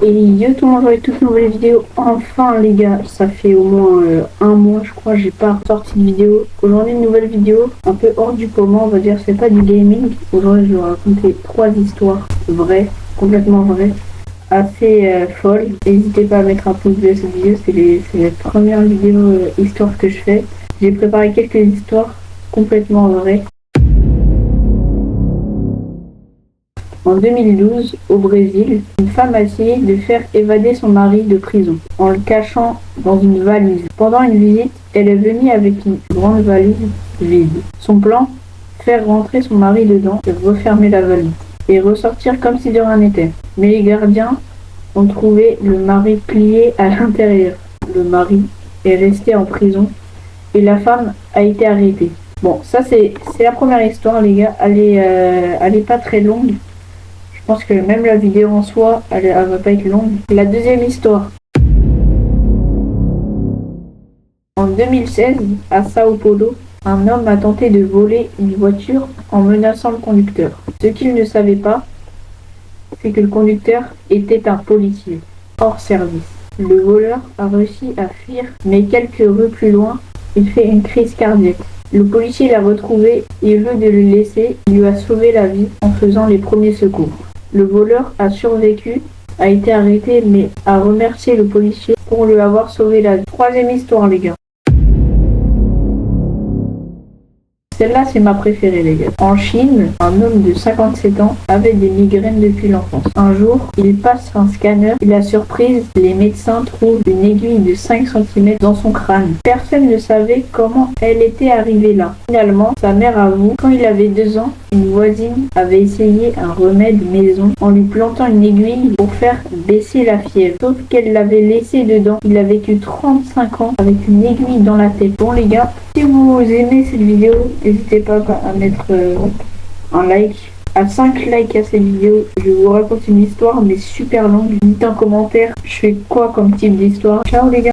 Et yo tout le monde, avec toute nouvelle vidéo. Enfin les gars, ça fait au moins un mois je crois, j'ai pas sorti de vidéo. Aujourd'hui une nouvelle vidéo, un peu hors du commun on va dire, c'est pas du gaming. Aujourd'hui je vais vous raconter 3 histoires vraies, complètement vraies, assez folles. N'hésitez pas à mettre un pouce bleu à cette vidéo, c'est la première vidéo histoire que je fais. J'ai préparé quelques histoires complètement vraies. En 2012, au Brésil, une femme a essayé de faire évader son mari de prison en le cachant dans une valise. Pendant une visite, elle est venue avec une grande valise vide. Son plan, faire rentrer son mari dedans et refermer la valise et ressortir comme si de rien n'était. Mais les gardiens ont trouvé le mari plié à l'intérieur. Le mari est resté en prison et la femme a été arrêtée. Bon, ça c'est la première histoire les gars, elle est pas très longue. Je pense que même la vidéo en soi, elle va pas être longue. La deuxième histoire. En 2016, à Sao Paulo, un homme a tenté de voler une voiture en menaçant le conducteur. Ce qu'il ne savait pas, c'est que le conducteur était un policier, hors service. Le voleur a réussi à fuir, mais quelques rues plus loin, il fait une crise cardiaque. Le policier l'a retrouvé et au lieu de le laisser, il lui a sauvé la vie en faisant les premiers secours. Le voleur a survécu, a été arrêté, mais a remercié le policier pour lui avoir sauvé la vie. Troisième histoire, les gars. Celle-là, c'est ma préférée, les gars. En Chine, un homme de 57 ans avait des migraines depuis l'enfance. Un jour, il passe un scanner et la surprise, les médecins trouvent une aiguille de 5 cm dans son crâne. Personne ne savait comment elle était arrivée là. Finalement, sa mère avoue, quand il avait 2 ans, une voisine avait essayé un remède maison en lui plantant une aiguille pour faire baisser la fièvre. Sauf qu'elle l'avait laissé dedans. Il a vécu 35 ans avec une aiguille dans la tête. Bon les gars, si vous aimez cette vidéo, n'hésitez pas à mettre un like. À 5 likes à cette vidéo, je vous raconte une histoire mais super longue. Dites en commentaire, je fais quoi comme type d'histoire. Ciao les gars.